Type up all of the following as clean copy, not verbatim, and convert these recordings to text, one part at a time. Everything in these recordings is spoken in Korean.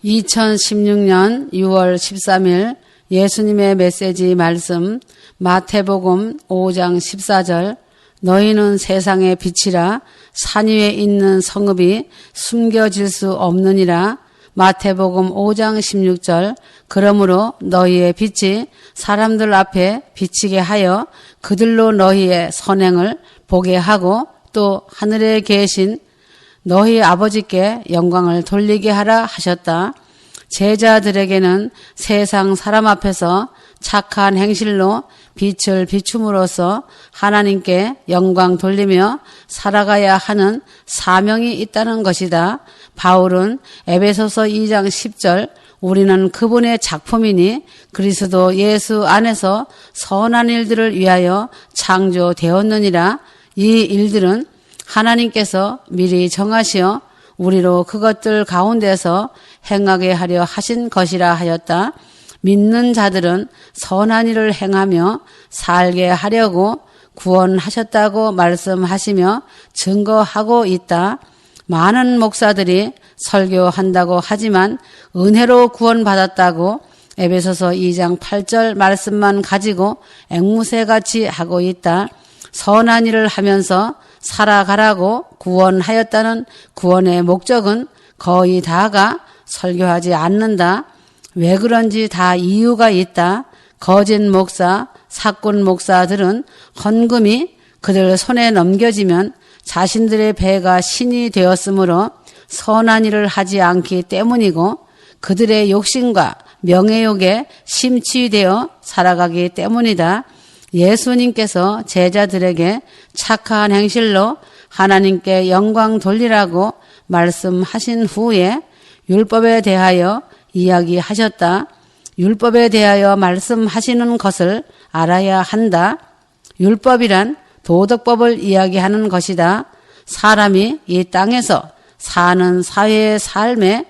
2016년 6월 13일 예수님의 메시지 말씀 마태복음 5장 14절 너희는 세상의 빛이라 산 위에 있는 성읍이 숨겨질 수 없느니라. 마태복음 5장 16절 그러므로 너희의 빛이 사람들 앞에 비치게 하여 그들로 너희의 선행을 보게 하고 또 하늘에 계신 너희 아버지께 영광을 돌리게 하라 하셨다. 제자들에게는 세상 사람 앞에서 착한 행실로 빛을 비춤으로써 하나님께 영광 돌리며 살아가야 하는 사명이 있다는 것이다. 바울은 에베소서 2장 10절 우리는 그분의 작품이니 그리스도 예수 안에서 선한 일들을 위하여 창조되었느니라. 이 일들은 하나님께서 미리 정하시어 우리로 그것들 가운데서 행하게 하려 하신 것이라 하였다. 믿는 자들은 선한 일을 행하며 살게 하려고 구원하셨다고 말씀하시며 증거하고 있다. 많은 목사들이 설교한다고 하지만 은혜로 구원받았다고 에베소서 2장 8절 말씀만 가지고 앵무새같이 하고 있다. 선한 일을 하면서 살아가라고 구원하였다는 구원의 목적은 거의 다가 설교하지 않는다. 왜 그런지 다 이유가 있다. 거짓 목사, 사꾼 목사들은 헌금이 그들 손에 넘겨지면 자신들의 배가 신이 되었으므로 선한 일을 하지 않기 때문이고 그들의 욕심과 명예욕에 심취되어 살아가기 때문이다. 예수님께서 제자들에게 착한 행실로 하나님께 영광 돌리라고 말씀하신 후에 율법에 대하여 이야기하셨다. 율법에 대하여 말씀하시는 것을 알아야 한다. 율법이란 도덕법을 이야기하는 것이다. 사람이 이 땅에서 사는 사회의 삶에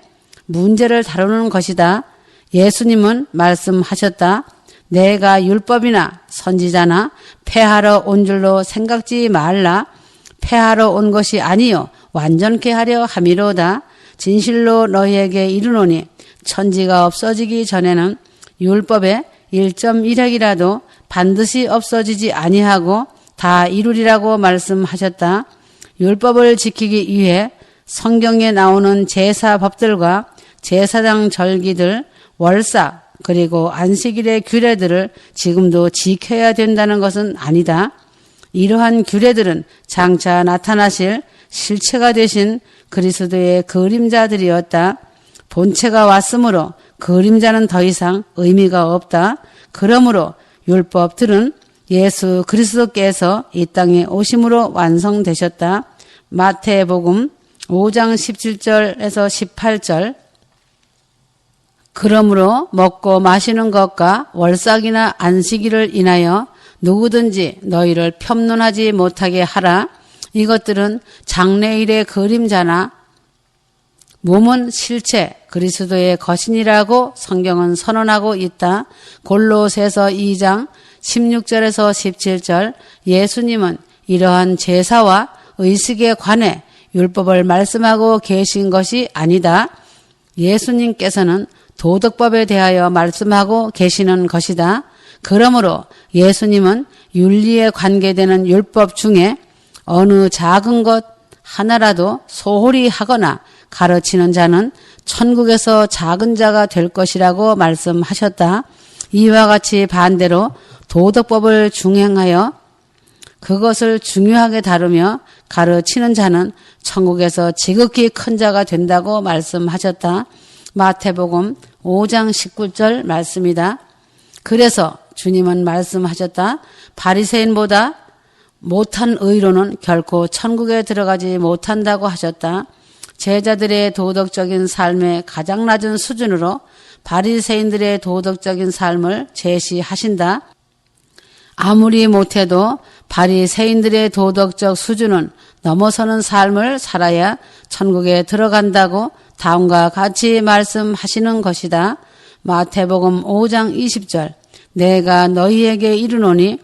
문제를 다루는 것이다. 예수님은 말씀하셨다. 내가 율법이나 선지자나 폐하러 온 줄로 생각지 말라. 폐하러 온 것이 아니요 완전케 하려 함이로다. 진실로 너희에게 이르노니 천지가 없어지기 전에는 율법의 1.1획이라도 반드시 없어지지 아니하고 다 이루리라고 말씀하셨다. 율법을 지키기 위해 성경에 나오는 제사법들과 제사장 절기들, 월사 그리고 안식일의 규례들을 지금도 지켜야 된다는 것은 아니다. 이러한 규례들은 장차 나타나실 실체가 되신 그리스도의 그림자들이었다. 본체가 왔으므로 그림자는 더 이상 의미가 없다. 그러므로 율법들은 예수 그리스도께서 이 땅에 오심으로 완성되셨다. 마태복음 5장 17절에서 18절 그러므로 먹고 마시는 것과 월삭이나 안식일을 인하여 누구든지 너희를 폄론하지 못하게 하라. 이것들은 장래일의 그림자나 몸은 실체 그리스도의 거신이라고 성경은 선언하고 있다. 골로새서 2장 16절에서 17절 예수님은 이러한 제사와 의식에 관해 율법을 말씀하고 계신 것이 아니다. 예수님께서는 도덕법에 대하여 말씀하고 계시는 것이다. 그러므로 예수님은 윤리에 관계되는 율법 중에 어느 작은 것 하나라도 소홀히 하거나 가르치는 자는 천국에서 작은 자가 될 것이라고 말씀하셨다. 이와 같이 반대로 도덕법을 중행하여 그것을 중요하게 다루며 가르치는 자는 천국에서 지극히 큰 자가 된다고 말씀하셨다. 마태복음 5장 19절 말씀이다. 그래서 주님은 말씀하셨다. 바리새인보다 못한 의로는 결코 천국에 들어가지 못한다고 하셨다. 제자들의 도덕적인 삶의 가장 낮은 수준으로 바리새인들의 도덕적인 삶을 제시하신다. 아무리 못해도 바리새인들의 도덕적 수준은 넘어서는 삶을 살아야 천국에 들어간다고 다음과 같이 말씀하시는 것이다. 마태복음 5장 20절 내가 너희에게 이르노니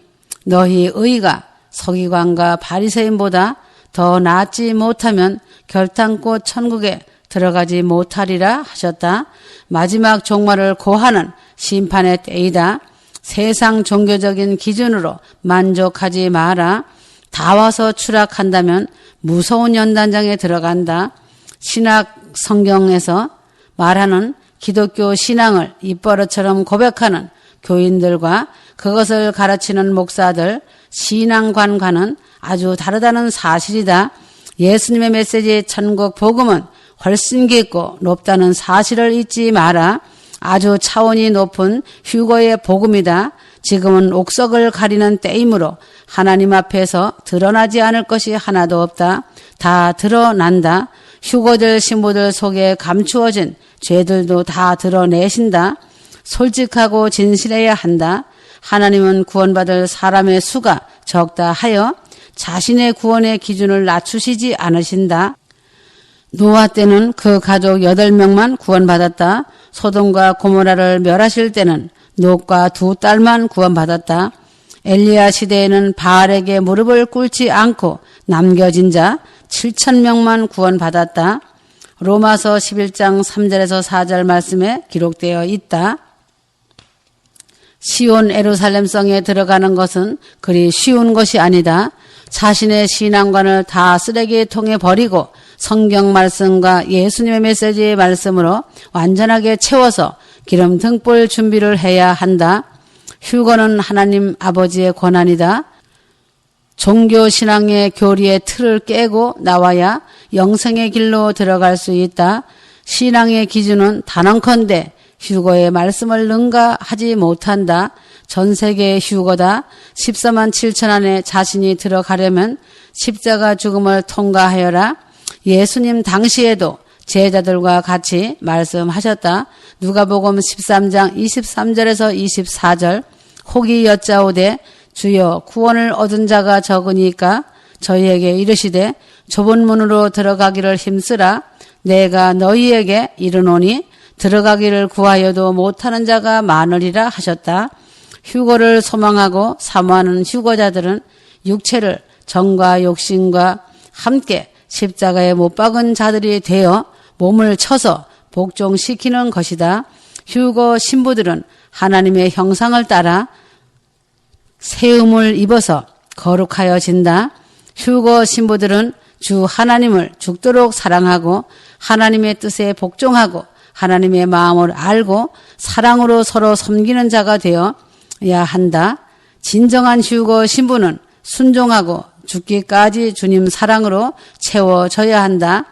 너희 의가 서기관과 바리새인보다 더 낫지 못하면 결탄코 천국에 들어가지 못하리라 하셨다. 마지막 종말을 고하는 심판의 때이다. 세상 종교적인 기준으로 만족하지 마라. 다 와서 추락한다면 무서운 연단장에 들어간다. 신학 성경에서 말하는 기독교 신앙을 입버릇처럼 고백하는 교인들과 그것을 가르치는 목사들, 신앙관과는 아주 다르다는 사실이다. 예수님의 메시지 천국 복음은 훨씬 깊고 높다는 사실을 잊지 마라. 아주 차원이 높은 휴거의 복음이다. 지금은 옥석을 가리는 때이므로 하나님 앞에서 드러나지 않을 것이 하나도 없다. 다 드러난다. 휴거될 신부들 속에 감추어진 죄들도 다 드러내신다. 솔직하고 진실해야 한다. 하나님은 구원받을 사람의 수가 적다 하여 자신의 구원의 기준을 낮추시지 않으신다. 노아 때는 그 가족 8명만 구원받았다. 소돔과 고모라를 멸하실 때는 롯과 2딸만 구원받았다. 엘리야 시대에는 바알에게 무릎을 꿇지 않고 남겨진 자 7,000명만 구원받았다. 로마서 11장 3절에서 4절 말씀에 기록되어 있다. 시온 예루살렘성에 들어가는 것은 그리 쉬운 것이 아니다. 자신의 신앙관을 다 쓰레기통에 버리고 성경 말씀과 예수님의 메시지의 말씀으로 완전하게 채워서 기름 등불 준비를 해야 한다. 휴거는 하나님 아버지의 권한이다. 종교신앙의 교리의 틀을 깨고 나와야 영생의 길로 들어갈 수 있다. 신앙의 기준은 단언컨대 휴거의 말씀을 능가하지 못한다. 전 세계의 휴거다. 14만 7천 안에 자신이 들어가려면 십자가 죽음을 통과하여라. 예수님 당시에도 제자들과 같이 말씀하셨다. 누가복음 13장 23절에서 24절 혹이 여짜오되 주여 구원을 얻은 자가 적으니까 저희에게 이르시되 좁은 문으로 들어가기를 힘쓰라. 내가 너희에게 이르노니 들어가기를 구하여도 못하는 자가 많으리라 하셨다. 휴거를 소망하고 사모하는 휴거자들은 육체를 정과 욕심과 함께 십자가에 못 박은 자들이 되어 몸을 쳐서 복종시키는 것이다. 휴거 신부들은 하나님의 형상을 따라 세움을 입어서 거룩하여진다. 휴거 신부들은 주 하나님을 죽도록 사랑하고 하나님의 뜻에 복종하고 하나님의 마음을 알고 사랑으로 서로 섬기는 자가 되어야 한다. 진정한 휴거 신부는 순종하고 죽기까지 주님 사랑으로 채워져야 한다.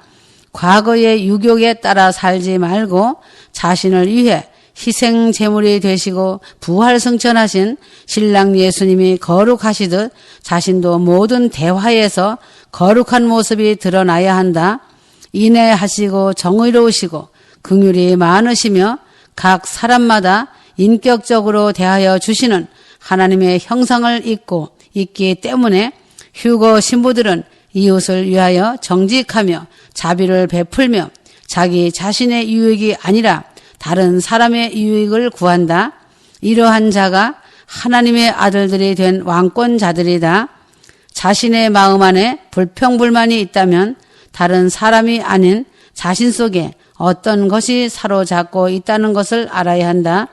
과거의 유욕에 따라 살지 말고 자신을 위해 희생 제물이 되시고 부활승천하신 신랑 예수님이 거룩하시듯 자신도 모든 대화에서 거룩한 모습이 드러나야 한다. 인애하시고 정의로우시고 긍휼이 많으시며 각 사람마다 인격적으로 대하여 주시는 하나님의 형상을 잊고 있기 때문에 휴거 신부들은 이웃을 위하여 정직하며 자비를 베풀며 자기 자신의 유익이 아니라 다른 사람의 유익을 구한다. 이러한 자가 하나님의 아들들이 된 왕권자들이다. 자신의 마음 안에 불평불만이 있다면 다른 사람이 아닌 자신 속에 어떤 것이 사로잡고 있다는 것을 알아야 한다.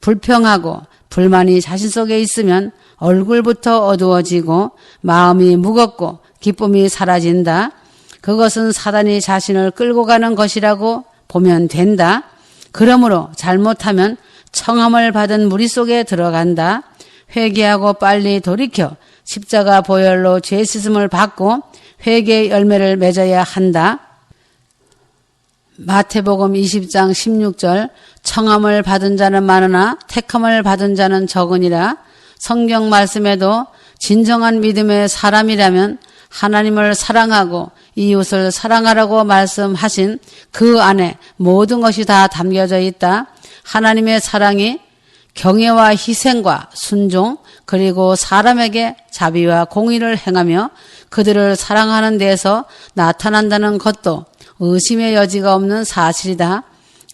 불평하고 불만이 자신 속에 있으면 얼굴부터 어두워지고 마음이 무겁고 기쁨이 사라진다. 그것은 사단이 자신을 끌고 가는 것이라고 보면 된다. 그러므로 잘못하면 청함을 받은 무리 속에 들어간다. 회개하고 빨리 돌이켜 십자가 보혈로 죄 씻음을 받고 회개의 열매를 맺어야 한다. 마태복음 20장 16절 청함을 받은 자는 많으나 택함을 받은 자는 적으니라. 성경 말씀에도 진정한 믿음의 사람이라면 하나님을 사랑하고 이웃을 사랑하라고 말씀하신 그 안에 모든 것이 다 담겨져 있다. 하나님의 사랑이 경애와 희생과 순종 그리고 사람에게 자비와 공의를 행하며 그들을 사랑하는 데에서 나타난다는 것도 의심의 여지가 없는 사실이다.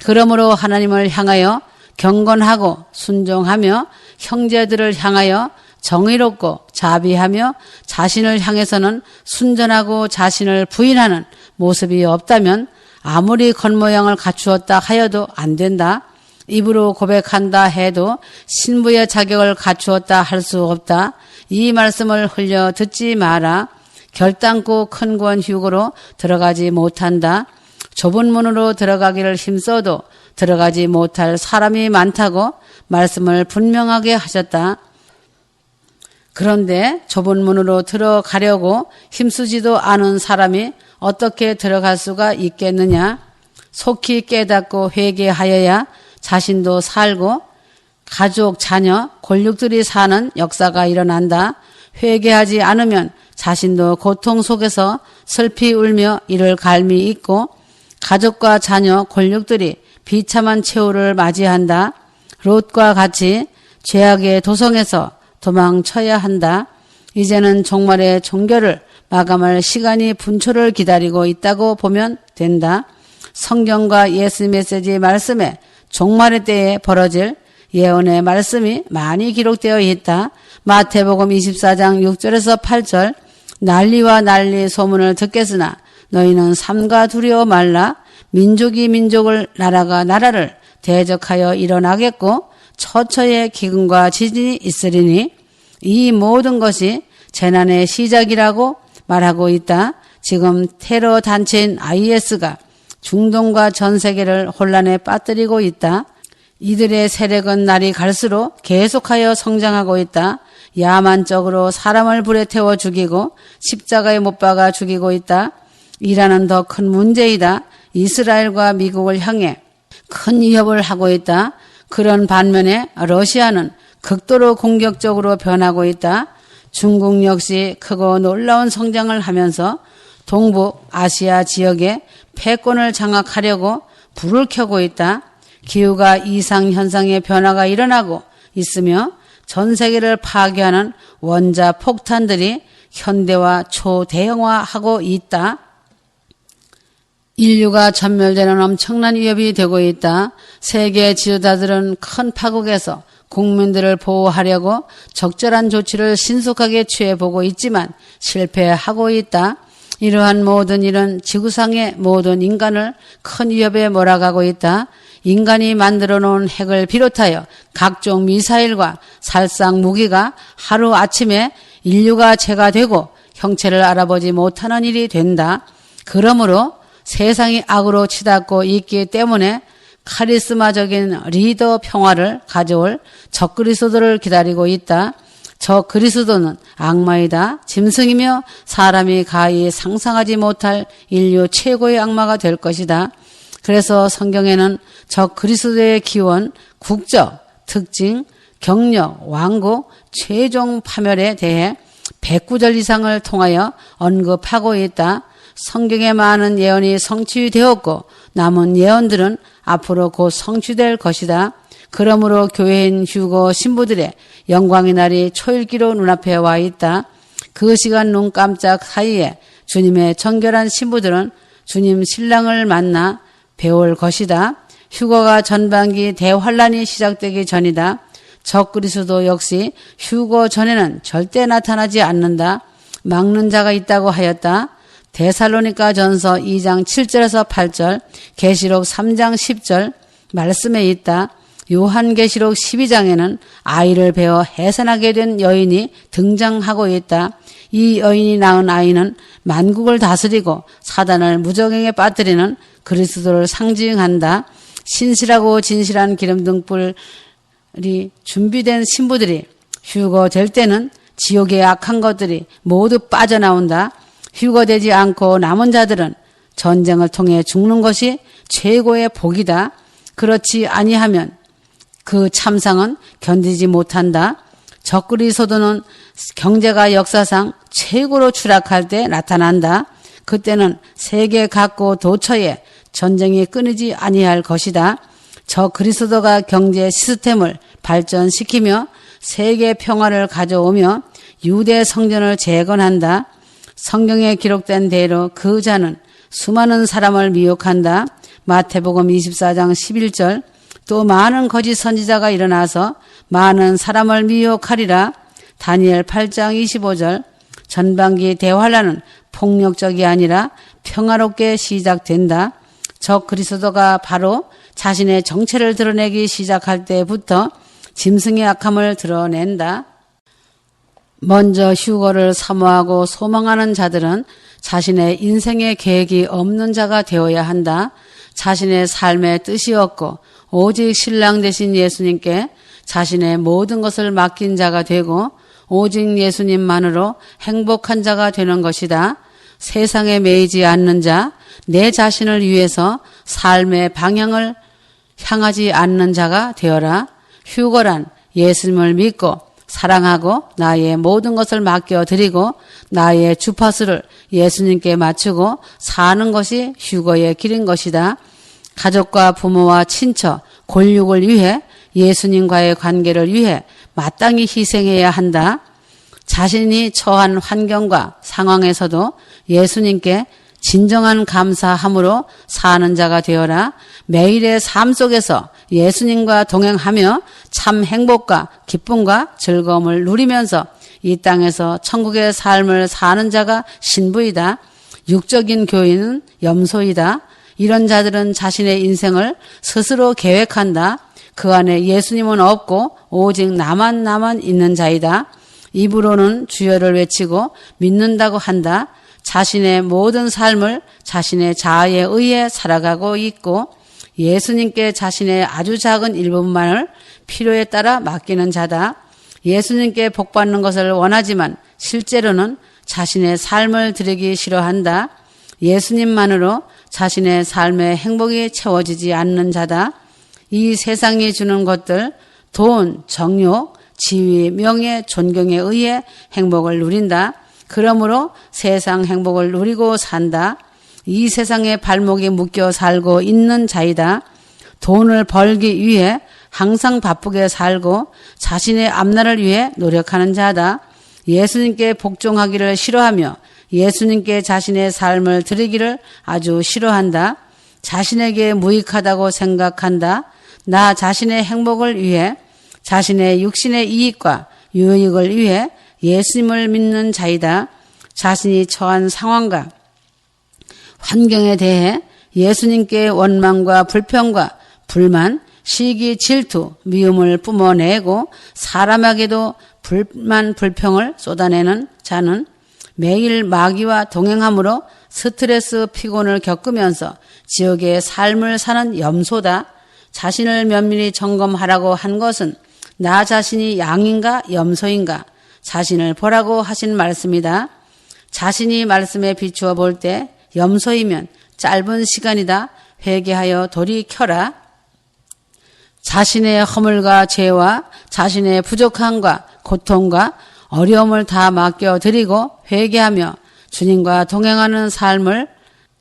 그러므로 하나님을 향하여 경건하고 순종하며 형제들을 향하여 정의롭고 자비하며 자신을 향해서는 순전하고 자신을 부인하는 모습이 없다면 아무리 겉모양을 갖추었다 하여도 안 된다. 입으로 고백한다 해도 신부의 자격을 갖추었다 할 수 없다. 이 말씀을 흘려 듣지 마라. 결단코 큰 권 휴거로 들어가지 못한다. 좁은 문으로 들어가기를 힘써도 들어가지 못할 사람이 많다고 말씀을 분명하게 하셨다. 그런데 좁은 문으로 들어가려고 힘쓰지도 않은 사람이 어떻게 들어갈 수가 있겠느냐? 속히 깨닫고 회개하여야 자신도 살고 가족, 자녀, 권력들이 사는 역사가 일어난다. 회개하지 않으면 자신도 고통 속에서 슬피 울며 이를 갈미 있고 가족과 자녀, 권력들이 비참한 최후를 맞이한다. 롯과 같이 죄악의 도성에서 도망쳐야 한다. 이제는 종말의 종결을 마감할 시간이 분초를 기다리고 있다고 보면 된다. 성경과 예수 메시지 말씀에 종말의 때에 벌어질 예언의 말씀이 많이 기록되어 있다. 마태복음 24장 6절에서 8절 난리와 난리 소문을 듣겠으나 너희는 삼가 두려워 말라. 민족이 민족을 나라가 나라를 대적하여 일어나겠고 처처에 기근과 지진이 있으리니 이 모든 것이 재난의 시작이라고 말하고 있다. 지금 테러 단체인 IS가 중동과 전 세계를 혼란에 빠뜨리고 있다. 이들의 세력은 날이 갈수록 계속하여 성장하고 있다. 야만적으로 사람을 불에 태워 죽이고 십자가에 못 박아 죽이고 있다. 이란은 더 큰 문제이다. 이스라엘과 미국을 향해 큰 위협을 하고 있다. 그런 반면에 러시아는 극도로 공격적으로 변하고 있다. 중국 역시 크고 놀라운 성장을 하면서 동북 아시아 지역에 패권을 장악하려고 불을 켜고 있다. 기후가 이상현상의 변화가 일어나고 있으며 전 세계를 파괴하는 원자 폭탄들이 현대화 초대형화하고 있다. 인류가 전멸되는 엄청난 위협이 되고 있다. 세계 지도자들은 큰 파국에서 국민들을 보호하려고 적절한 조치를 신속하게 취해보고 있지만 실패하고 있다. 이러한 모든 일은 지구상의 모든 인간을 큰 위협에 몰아가고 있다. 인간이 만들어 놓은 핵을 비롯하여 각종 미사일과 살상 무기가 하루아침에 인류가 죄가 되고 형체를 알아보지 못하는 일이 된다. 그러므로 세상이 악으로 치닫고 있기 때문에 카리스마적인 리더 평화를 가져올 적그리스도를 기다리고 있다. 적그리스도는 악마이다. 짐승이며 사람이 가히 상상하지 못할 인류 최고의 악마가 될 것이다. 그래서 성경에는 적그리스도의 기원, 국적, 특징, 경력, 왕국, 최종 파멸에 대해 109절 이상을 통하여 언급하고 있다. 성경에 많은 예언이 성취되었고 남은 예언들은 앞으로 곧 성취될 것이다. 그러므로 교회인 휴거 신부들의 영광의 날이 초일기로 눈앞에 와 있다. 그 시간 눈 깜짝 사이에 주님의 정결한 신부들은 주님 신랑을 만나 배울 것이다. 휴거가 전반기 대환란이 시작되기 전이다. 적그리스도 역시 휴거 전에는 절대 나타나지 않는다. 막는 자가 있다고 하였다. 데살로니가 전서 2장 7절에서 8절, 계시록 3장 10절 말씀에 있다. 요한계시록 12장에는 아이를 베어 해산하게 된 여인이 등장하고 있다. 이 여인이 낳은 아이는 만국을 다스리고 사단을 무저갱에 빠뜨리는 그리스도를 상징한다. 신실하고 진실한 기름등불이 준비된 신부들이 휴거될 때는 지옥의 악한 것들이 모두 빠져나온다. 휴거되지 않고 남은 자들은 전쟁을 통해 죽는 것이 최고의 복이다. 그렇지 아니하면 그 참상은 견디지 못한다. 적그리스도는 경제가 역사상 최고로 추락할 때 나타난다. 그때는 세계 각고 도처에 전쟁이 끊이지 아니할 것이다. 적그리스도가 경제 시스템을 발전시키며 세계 평화를 가져오며 유대 성전을 재건한다. 성경에 기록된 대로 그 자는 수많은 사람을 미혹한다. 마태복음 24장 11절 또 많은 거짓 선지자가 일어나서 많은 사람을 미혹하리라. 다니엘 8장 25절 전반기 대환란은 폭력적이 아니라 평화롭게 시작된다. 적 그리스도가 바로 자신의 정체를 드러내기 시작할 때부터 짐승의 악함을 드러낸다. 먼저 휴거를 사모하고 소망하는 자들은 자신의 인생의 계획이 없는 자가 되어야 한다. 자신의 삶의 뜻이 없고 오직 신랑 되신 예수님께 자신의 모든 것을 맡긴 자가 되고 오직 예수님만으로 행복한 자가 되는 것이다. 세상에 매이지 않는 자, 내 자신을 위해서 삶의 방향을 향하지 않는 자가 되어라. 휴거란 예수님을 믿고 사랑하고 나의 모든 것을 맡겨드리고 나의 주파수를 예수님께 맞추고 사는 것이 휴거의 길인 것이다. 가족과 부모와 친척, 골육을 위해 예수님과의 관계를 위해 마땅히 희생해야 한다. 자신이 처한 환경과 상황에서도 예수님께 진정한 감사함으로 사는 자가 되어라. 매일의 삶 속에서 예수님과 동행하며 참 행복과 기쁨과 즐거움을 누리면서 이 땅에서 천국의 삶을 사는 자가 신부이다. 육적인 교인은 염소이다. 이런 자들은 자신의 인생을 스스로 계획한다. 그 안에 예수님은 없고 오직 나만 있는 자이다. 입으로는 주여를 외치고 믿는다고 한다. 자신의 모든 삶을 자신의 자아에 의해 살아가고 있고 예수님께 자신의 아주 작은 일부분만을 필요에 따라 맡기는 자다. 예수님께 복받는 것을 원하지만 실제로는 자신의 삶을 드리기 싫어한다. 예수님만으로 자신의 삶의 행복이 채워지지 않는 자다. 이 세상이 주는 것들, 돈, 정욕, 지위, 명예, 존경에 의해 행복을 누린다. 그러므로 세상 행복을 누리고 산다. 이 세상에 발목이 묶여 살고 있는 자이다. 돈을 벌기 위해 항상 바쁘게 살고 자신의 앞날을 위해 노력하는 자다. 예수님께 복종하기를 싫어하며 예수님께 자신의 삶을 드리기를 아주 싫어한다. 자신에게 무익하다고 생각한다. 나 자신의 행복을 위해 자신의 육신의 이익과 유익을 위해 예수님을 믿는 자이다. 자신이 처한 상황과 환경에 대해 예수님께 원망과 불평과 불만, 시기, 질투, 미움을 뿜어내고 사람에게도 불만, 불평을 쏟아내는 자는 매일 마귀와 동행함으로 스트레스, 피곤을 겪으면서 지옥의 삶을 사는 염소다. 자신을 면밀히 점검하라고 한 것은 나 자신이 양인가 염소인가 자신을 보라고 하신 말씀이다. 자신이 말씀에 비추어 볼 때 염소이면 짧은 시간이다. 회개하여 돌이켜라. 자신의 허물과 죄와 자신의 부족함과 고통과 어려움을 다 맡겨드리고 회개하며 주님과 동행하는 삶을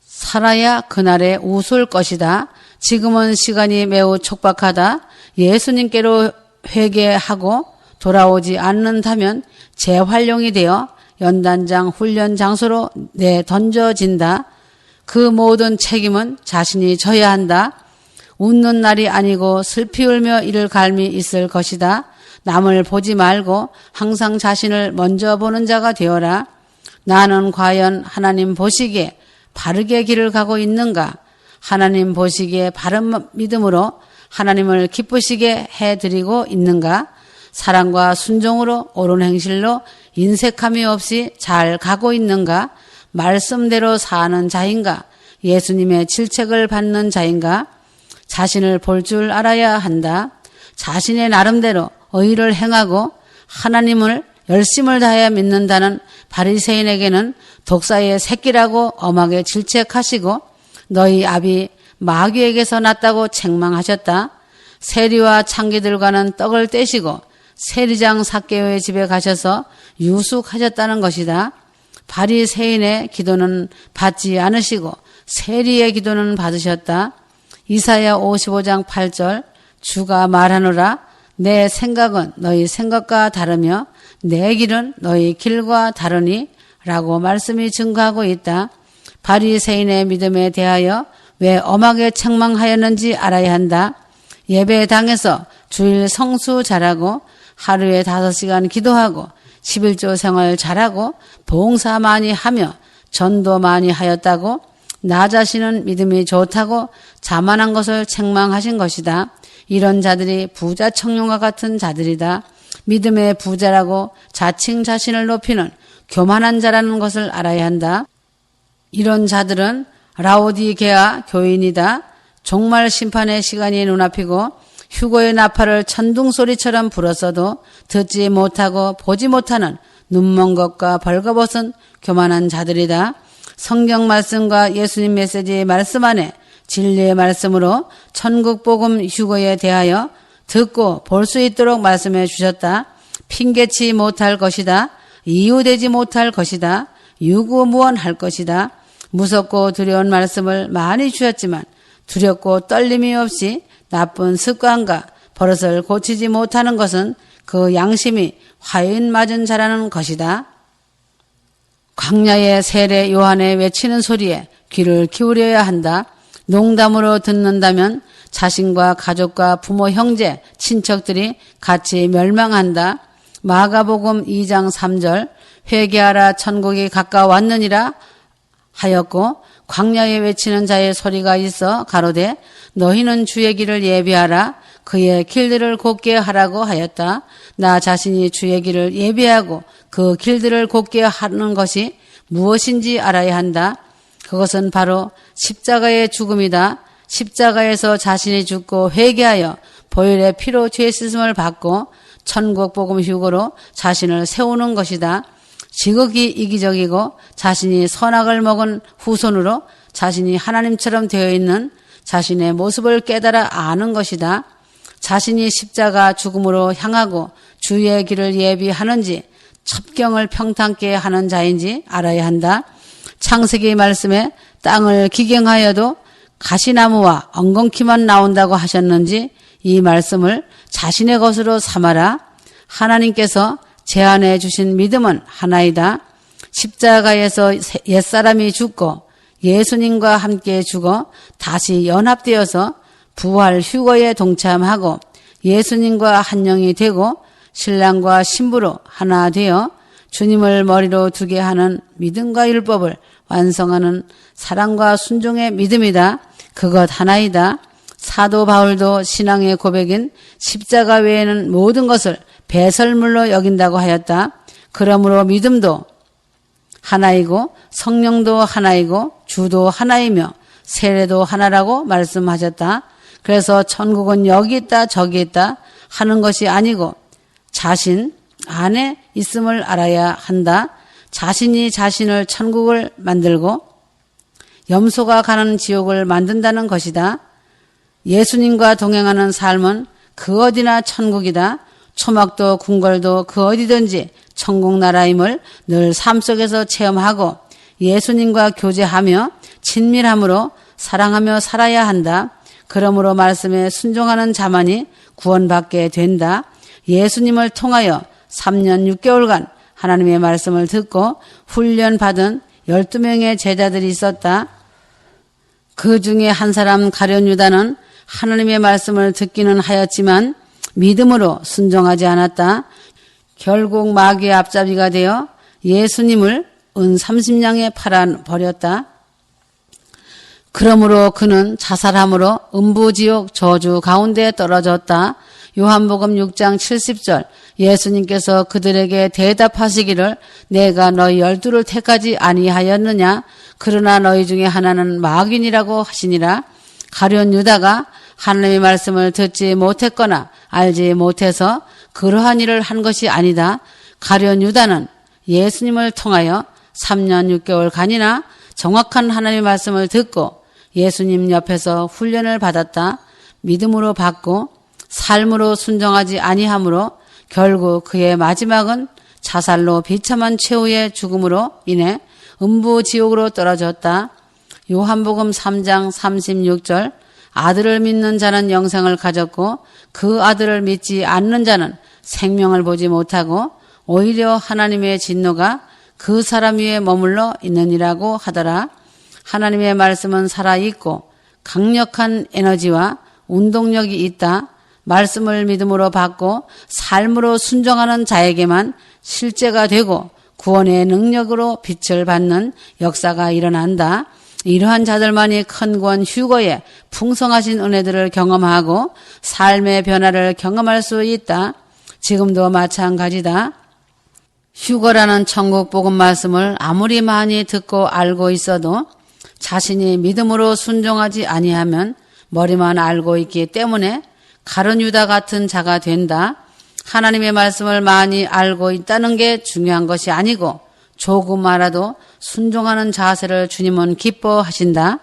살아야 그날에 웃을 것이다. 지금은 시간이 매우 촉박하다. 예수님께로 회개하고 돌아오지 않는다면 재활용이 되어 연단장 훈련 장소로 내던져진다. 그 모든 책임은 자신이 져야 한다. 웃는 날이 아니고 슬피 울며 이를 갈미 있을 것이다. 남을 보지 말고 항상 자신을 먼저 보는 자가 되어라. 나는 과연 하나님 보시기에 바르게 길을 가고 있는가? 하나님 보시기에 바른 믿음으로 하나님을 기쁘시게 해드리고 있는가? 사랑과 순종으로 옳은 행실로 인색함이 없이 잘 가고 있는가? 말씀대로 사는 자인가? 예수님의 질책을 받는 자인가? 자신을 볼 줄 알아야 한다. 자신의 나름대로 의를 행하고 하나님을 열심을 다해 믿는다는 바리새인에게는 독사의 새끼라고 엄하게 질책하시고 너희 아비 마귀에게서 났다고 책망하셨다. 세리와 창기들과는 떡을 떼시고 세리장 삭개오의 집에 가셔서 유숙하셨다는 것이다. 바리새인의 기도는 받지 않으시고 세리의 기도는 받으셨다. 이사야 55장 8절 주가 말하노라 내 생각은 너희 생각과 다르며 내 길은 너희 길과 다르니 라고 말씀이 증거하고 있다. 바리새인의 믿음에 대하여 왜 엄하게 책망하였는지 알아야 한다. 예배당에서 주일 성수 잘하고 하루에 5시간 기도하고 11조 생활 잘하고 봉사 많이 하며 전도 많이 하였다고 나 자신은 믿음이 좋다고 자만한 것을 책망하신 것이다. 이런 자들이 부자 청년과 같은 자들이다. 믿음의 부자라고 자칭 자신을 높이는 교만한 자라는 것을 알아야 한다. 이런 자들은 라오디게아 교인이다. 종말 심판의 시간이 눈앞이고 휴거의 나팔을 천둥소리처럼 불었어도 듣지 못하고 보지 못하는 눈먼 것과 벌거벗은 교만한 자들이다. 성경 말씀과 예수님 메시지의 말씀 안에 진리의 말씀으로 천국 복음 휴거에 대하여 듣고 볼 수 있도록 말씀해 주셨다. 핑계치 못할 것이다. 이유되지 못할 것이다. 유구무원할 것이다. 무섭고 두려운 말씀을 많이 주셨지만 두렵고 떨림이 없이 나쁜 습관과 버릇을 고치지 못하는 것은 그 양심이 화인 맞은 자라는 것이다. 광야의 세례 요한의 외치는 소리에 귀를 기울여야 한다. 농담으로 듣는다면 자신과 가족과 부모, 형제, 친척들이 같이 멸망한다. 마가복음 2장 3절 회개하라 천국이 가까웠느니라 하였고 광야에 외치는 자의 소리가 있어 가로되 너희는 주의 길을 예비하라 그의 길들을 곧게 하라고 하였다. 나 자신이 주의 길을 예비하고 그 길들을 곧게 하는 것이 무엇인지 알아야 한다. 그것은 바로 십자가의 죽음이다. 십자가에서 자신이 죽고 회개하여 보혈의 피로 죄 씻음을 받고 천국 복음 휴거로 자신을 세우는 것이다. 지극히 이기적이고 자신이 선악을 먹은 후손으로 자신이 하나님처럼 되어 있는 자신의 모습을 깨달아 아는 것이다. 자신이 십자가 죽음으로 향하고 주의 길을 예비하는지 첩경을 평탄케 하는 자인지 알아야 한다. 창세기 말씀에 땅을 기경하여도 가시나무와 엉겅퀴만 나온다고 하셨는지 이 말씀을 자신의 것으로 삼아라. 하나님께서 제안해 주신 믿음은 하나이다. 십자가에서 옛사람이 죽고 예수님과 함께 죽어 다시 연합되어서 부활 휴거에 동참하고 예수님과 한 영이 되고 신랑과 신부로 하나 되어 주님을 머리로 두게 하는 믿음과 율법을 완성하는 사랑과 순종의 믿음이다. 그것 하나이다. 사도 바울도 신앙의 고백인 십자가 외에는 모든 것을 배설물로 여긴다고 하였다. 그러므로 믿음도 하나이고 성령도 하나이고 주도 하나이며 세례도 하나라고 말씀하셨다. 그래서 천국은 여기 있다 저기 있다 하는 것이 아니고 자신 안에 있음을 알아야 한다. 자신이 자신을 천국을 만들고 염소가 가는 지옥을 만든다는 것이다. 예수님과 동행하는 삶은 그 어디나 천국이다. 초막도 궁궐도 그 어디든지 천국나라임을 늘 삶 속에서 체험하고 예수님과 교제하며 친밀함으로 사랑하며 살아야 한다. 그러므로 말씀에 순종하는 자만이 구원받게 된다. 예수님을 통하여 3년 6개월간 하나님의 말씀을 듣고 훈련받은 12명의 제자들이 있었다. 그 중에 한 사람 가룟 유다는 하나님의 말씀을 듣기는 하였지만 믿음으로 순종하지 않았다. 결국 마귀의 앞잡이가 되어 예수님을 은 30냥에 팔아버렸다. 그러므로 그는 자살함으로 음부지옥 저주 가운데 떨어졌다. 요한복음 6장 70절 예수님께서 그들에게 대답하시기를 내가 너희 12를 택하지 아니하였느냐 그러나 너희 중에 하나는 마귀니라고 하시니라. 가룟 유다가 하나님의 말씀을 듣지 못했거나 알지 못해서 그러한 일을 한 것이 아니다. 가룟 유다는 예수님을 통하여 3년 6개월간이나 정확한 하나님의 말씀을 듣고 예수님 옆에서 훈련을 받았다. 믿음으로 받고 삶으로 순종하지 아니하므로 결국 그의 마지막은 자살로 비참한 최후의 죽음으로 인해 음부지옥으로 떨어졌다. 요한복음 3장 36절 아들을 믿는 자는 영생을 가졌고 그 아들을 믿지 않는 자는 생명을 보지 못하고 오히려 하나님의 진노가 그 사람 위에 머물러 있느니라고 하더라. 하나님의 말씀은 살아있고 강력한 에너지와 운동력이 있다. 말씀을 믿음으로 받고 삶으로 순종하는 자에게만 실제가 되고 구원의 능력으로 빛을 받는 역사가 일어난다. 이러한 자들만이 큰 구원 휴거에 풍성하신 은혜들을 경험하고 삶의 변화를 경험할 수 있다. 지금도 마찬가지다. 휴거라는 천국 복음 말씀을 아무리 많이 듣고 알고 있어도 자신이 믿음으로 순종하지 아니하면 머리만 알고 있기 때문에 가룟 유다 같은 자가 된다. 하나님의 말씀을 많이 알고 있다는 게 중요한 것이 아니고 조금 알아도 순종하는 자세를 주님은 기뻐하신다.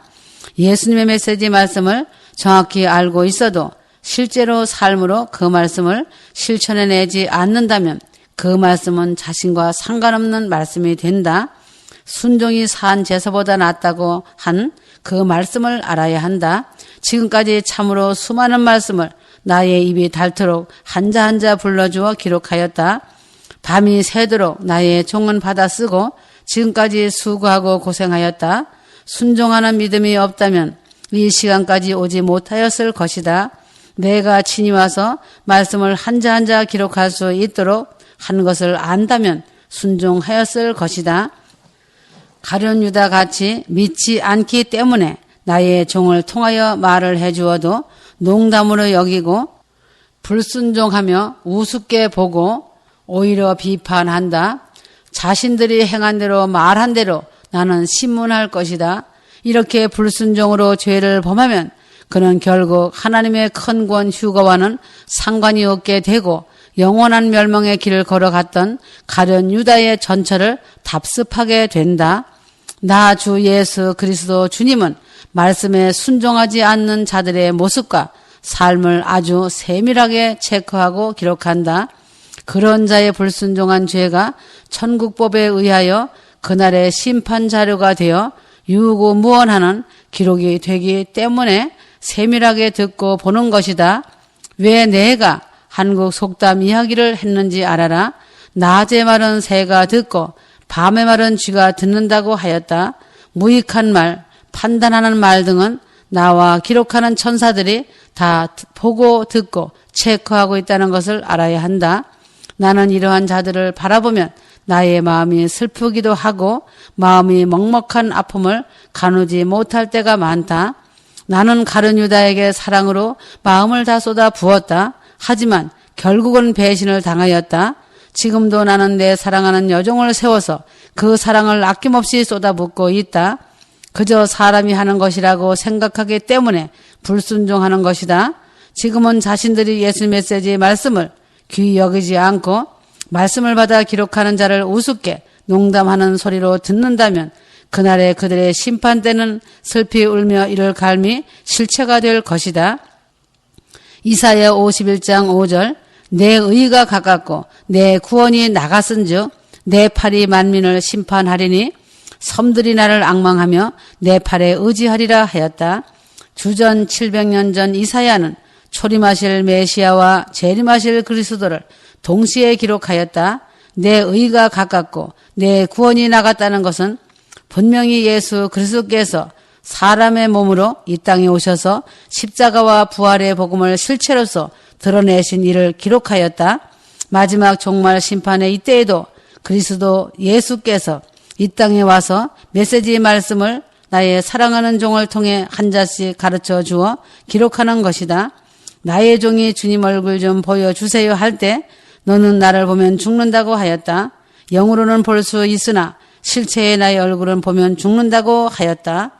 예수님의 메시지 말씀을 정확히 알고 있어도 실제로 삶으로 그 말씀을 실천해내지 않는다면 그 말씀은 자신과 상관없는 말씀이 된다. 순종이 산 제사보다 낫다고 한 그 말씀을 알아야 한다. 지금까지 참으로 수많은 말씀을 나의 입이 닳도록 한자 한자 불러주어 기록하였다. 밤이 새도록 나의 종은 받아 쓰고 지금까지 수고하고 고생하였다. 순종하는 믿음이 없다면 이 시간까지 오지 못하였을 것이다. 내가 친히 와서 말씀을 한자 한자 기록할 수 있도록 한 것을 안다면 순종하였을 것이다. 가룟 유다 같이 믿지 않기 때문에 나의 종을 통하여 말을 해주어도 농담으로 여기고 불순종하며 우습게 보고 오히려 비판한다. 자신들이 행한 대로 말한 대로 나는 신문할 것이다. 이렇게 불순종으로 죄를 범하면 그는 결국 하나님의 큰 구원 휴거와는 상관이 없게 되고 영원한 멸망의 길을 걸어갔던 가룟 유다의 전철을 답습하게 된다. 나 주 예수 그리스도 주님은 말씀에 순종하지 않는 자들의 모습과 삶을 아주 세밀하게 체크하고 기록한다. 그런 자의 불순종한 죄가 천국법에 의하여 그날의 심판 자료가 되어 유구무원하는 기록이 되기 때문에 세밀하게 듣고 보는 것이다. 왜 내가 한국 속담 이야기를 했는지 알아라. 낮의 말은 새가 듣고 밤의 말은 쥐가 듣는다고 하였다. 무익한 말, 판단하는 말 등은 나와 기록하는 천사들이 다 보고 듣고 체크하고 있다는 것을 알아야 한다. 나는 이러한 자들을 바라보면 나의 마음이 슬프기도 하고 마음이 먹먹한 아픔을 가누지 못할 때가 많다. 나는 가룟 유다에게 사랑으로 마음을 다 쏟아 부었다. 하지만 결국은 배신을 당하였다. 지금도 나는 내 사랑하는 여종을 세워서 그 사랑을 아낌없이 쏟아붓고 있다. 그저 사람이 하는 것이라고 생각하기 때문에 불순종하는 것이다. 지금은 자신들이 예수 메시지의 말씀을 귀히 여기지 않고 말씀을 받아 기록하는 자를 우습게 농담하는 소리로 듣는다면 그날에 그들의 심판 때는 슬피 울며 이를 갈미 실체가 될 것이다. 이사야 51장 5절 내 의가 가깝고 내 구원이 나갔은즉 내 팔이 만민을 심판하리니 섬들이 나를 앙망하며 내 팔에 의지하리라 하였다. 주전 700년 전 이사야는 초림하실 메시아와 재림하실 그리스도를 동시에 기록하였다. 내 의가 가깝고 내 구원이 나갔다는 것은 분명히 예수 그리스도께서 사람의 몸으로 이 땅에 오셔서 십자가와 부활의 복음을 실체로서 드러내신 일을 기록하였다. 마지막 종말 심판의 이때에도 그리스도 예수께서 이 땅에 와서 메시지의 말씀을 나의 사랑하는 종을 통해 한 자씩 가르쳐 주어 기록하는 것이다. 나의 종이 주님 얼굴 좀 보여주세요 할 때 너는 나를 보면 죽는다고 하였다. 영으로는 볼 수 있으나 실체의 나의 얼굴은 보면 죽는다고 하였다.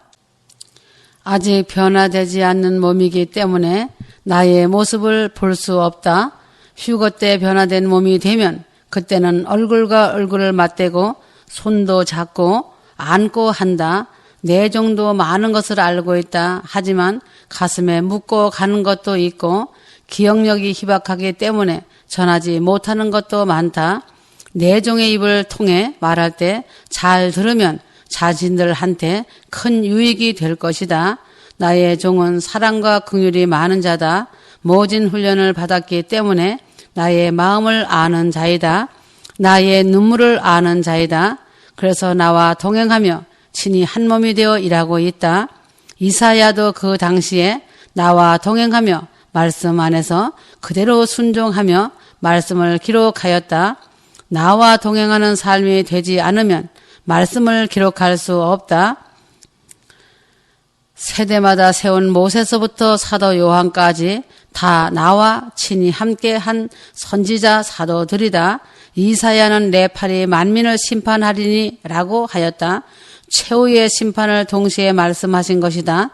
아직 변화되지 않는 몸이기 때문에 나의 모습을 볼 수 없다. 휴거 때 변화된 몸이 되면 그때는 얼굴과 얼굴을 맞대고 손도 잡고 안고 한다. 내 정도 많은 것을 알고 있다. 하지만 가슴에 묻고 가는 것도 있고 기억력이 희박하기 때문에 전하지 못하는 것도 많다. 내 종의 입을 통해 말할 때 잘 들으면 자신들한테 큰 유익이 될 것이다. 나의 종은 사랑과 긍휼이 많은 자다. 모진 훈련을 받았기 때문에 나의 마음을 아는 자이다. 나의 눈물을 아는 자이다. 그래서 나와 동행하며 친히 한 몸이 되어 일하고 있다. 이사야도 그 당시에 나와 동행하며 말씀 안에서 그대로 순종하며 말씀을 기록하였다. 나와 동행하는 삶이 되지 않으면 말씀을 기록할 수 없다. 세대마다 세운 모세서부터 사도 요한까지 다 나와 친히 함께 한 선지자 사도들이다. 이사야는 내 팔이 만민을 심판하리니 라고 하였다. 최후의 심판을 동시에 말씀하신 것이다.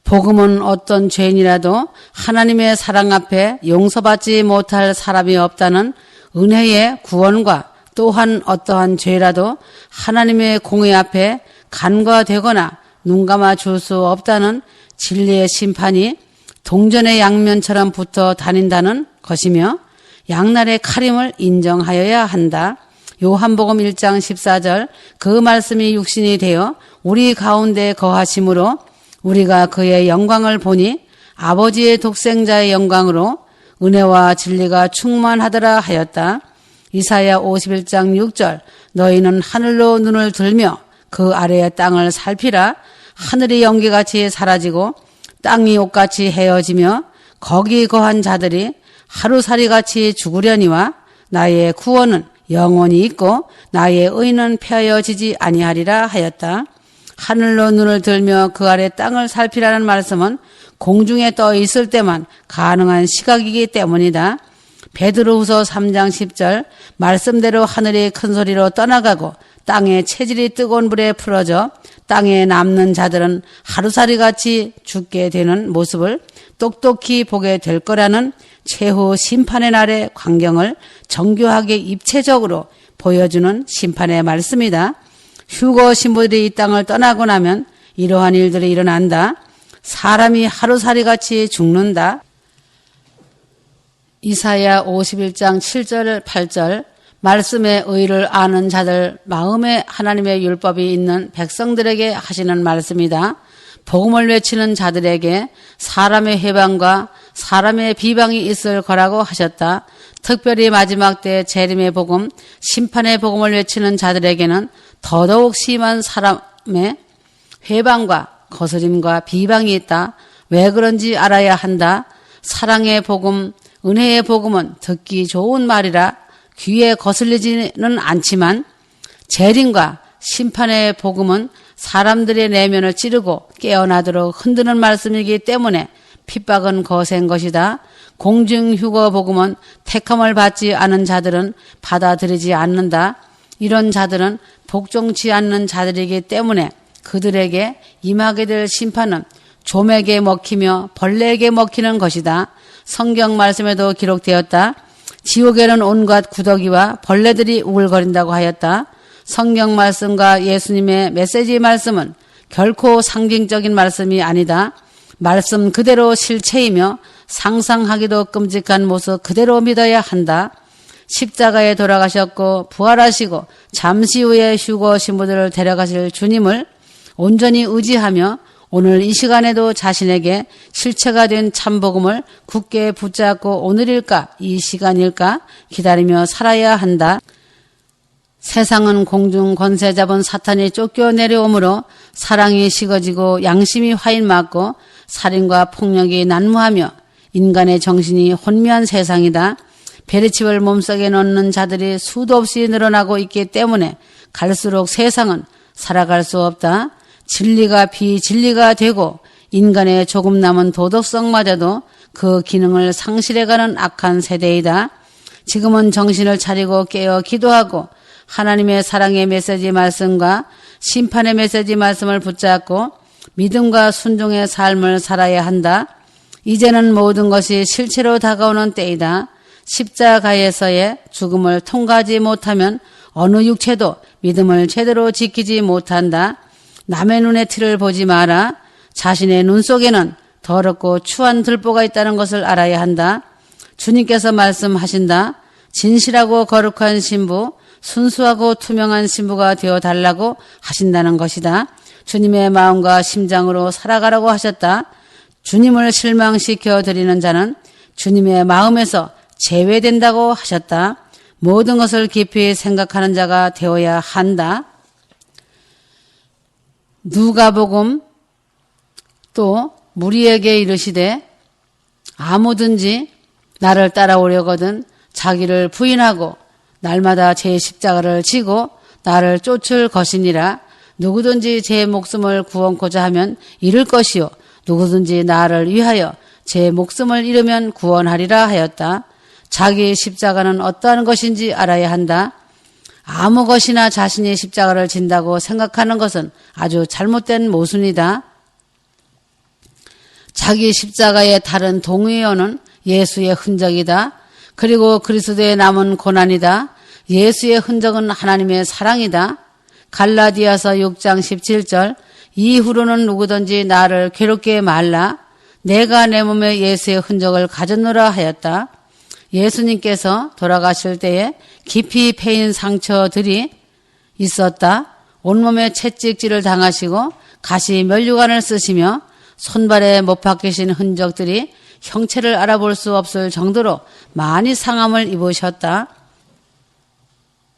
복음은 어떤 죄인이라도 하나님의 사랑 앞에 용서받지 못할 사람이 없다는 은혜의 구원과 또한 어떠한 죄라도 하나님의 공의 앞에 간과되거나 눈감아 줄 수 없다는 진리의 심판이 동전의 양면처럼 붙어 다닌다는 것이며 양날의 칼임을 인정하여야 한다. 요한복음 1장 14절 그 말씀이 육신이 되어 우리 가운데 거하심으로 우리가 그의 영광을 보니 아버지의 독생자의 영광으로 은혜와 진리가 충만하더라 하였다. 이사야 51장 6절 너희는 하늘로 눈을 들며 그 아래의 땅을 살피라. 하늘이 연기같이 사라지고 땅이 옷같이 헤어지며 거기 거한 자들이 하루살이같이 죽으려니와 나의 구원은 영원히 있고 나의 의는 폐하여지지 아니하리라 하였다. 하늘로 눈을 들며 그 아래 땅을 살피라는 말씀은 공중에 떠 있을 때만 가능한 시각이기 때문이다. 베드로후서 3장 10절 말씀대로 하늘이 큰 소리로 떠나가고 땅의 체질이 뜨거운 불에 풀어져 땅에 남는 자들은 하루살이같이 죽게 되는 모습을 똑똑히 보게 될 거라는 최후 심판의 날의 광경을 정교하게 입체적으로 보여주는 심판의 말씀이다. 휴거 신부들이 이 땅을 떠나고 나면 이러한 일들이 일어난다. 사람이 하루살이같이 죽는다. 이사야 51장 7절 8절 말씀의 의를 아는 자들 마음에 하나님의 율법이 있는 백성들에게 하시는 말씀이다. 복음을 외치는 자들에게 사람의 해방과 사람의 비방이 있을 거라고 하셨다. 특별히 마지막 때 재림의 복음, 심판의 복음을 외치는 자들에게는 더더욱 심한 사람의 회방과 거스림과 비방이 있다. 왜 그런지 알아야 한다. 사랑의 복음, 은혜의 복음은 듣기 좋은 말이라 귀에 거슬리지는 않지만 재림과 심판의 복음은 사람들의 내면을 찌르고 깨어나도록 흔드는 말씀이기 때문에 핍박은 거센 것이다. 공중휴거 복음은 택함을 받지 않은 자들은 받아들이지 않는다. 이런 자들은 복종치 않는 자들이기 때문에 그들에게 임하게 될 심판은 좀에게 먹히며 벌레에게 먹히는 것이다. 성경 말씀에도 기록되었다. 지옥에는 온갖 구더기와 벌레들이 우글거린다고 하였다. 성경 말씀과 예수님의 메시지 말씀은 결코 상징적인 말씀이 아니다. 말씀 그대로 실체이며 상상하기도 끔찍한 모습 그대로 믿어야 한다. 십자가에 돌아가셨고 부활하시고 잠시 후에 휴거 신부들을 데려가실 주님을 온전히 의지하며 오늘 이 시간에도 자신에게 실체가 된 참복음을 굳게 붙잡고 오늘일까 이 시간일까 기다리며 살아야 한다. 세상은 공중 권세 잡은 사탄이 쫓겨 내려오므로 사랑이 식어지고 양심이 화인맞고 살인과 폭력이 난무하며 인간의 정신이 혼미한 세상이다. 베리칩을 몸속에 넣는 자들이 수도 없이 늘어나고 있기 때문에 갈수록 세상은 살아갈 수 없다. 진리가 비진리가 되고 인간의 조금 남은 도덕성마저도 그 기능을 상실해가는 악한 세대이다. 지금은 정신을 차리고 깨어 기도하고 하나님의 사랑의 메시지 말씀과 심판의 메시지 말씀을 붙잡고 믿음과 순종의 삶을 살아야 한다. 이제는 모든 것이 실체로 다가오는 때이다. 십자가에서의 죽음을 통과하지 못하면 어느 육체도 믿음을 제대로 지키지 못한다. 남의 눈에 티를 보지 마라. 자신의 눈 속에는 더럽고 추한 들보가 있다는 것을 알아야 한다. 주님께서 말씀하신다. 진실하고 거룩한 신부, 순수하고 투명한 신부가 되어달라고 하신다는 것이다. 주님의 마음과 심장으로 살아가라고 하셨다. 주님을 실망시켜 드리는 자는 주님의 마음에서 제외된다고 하셨다. 모든 것을 깊이 생각하는 자가 되어야 한다. 누가복음 또 무리에게 이르시되 아무든지 나를 따라오려거든 자기를 부인하고 날마다 제 십자가를 지고 나를 쫓을 것이니라. 누구든지 제 목숨을 구원코자 하면 잃을 것이요 누구든지 나를 위하여 제 목숨을 잃으면 구원하리라 하였다. 자기 십자가는 어떠한 것인지 알아야 한다. 아무 것이나 자신이 십자가를 진다고 생각하는 것은 아주 잘못된 모순이다. 자기 십자가의 다른 동의어는 예수의 흔적이다. 그리고 그리스도의 남은 고난이다. 예수의 흔적은 하나님의 사랑이다. 갈라디아서 6장 17절 이후로는 누구든지 나를 괴롭게 말라. 내가 내 몸에 예수의 흔적을 가졌노라 하였다. 예수님께서 돌아가실 때에 깊이 패인 상처들이 있었다. 온몸에 채찍질을 당하시고 가시 면류관을 쓰시며 손발에 못 박히신 흔적들이 형체를 알아볼 수 없을 정도로 많이 상함을 입으셨다.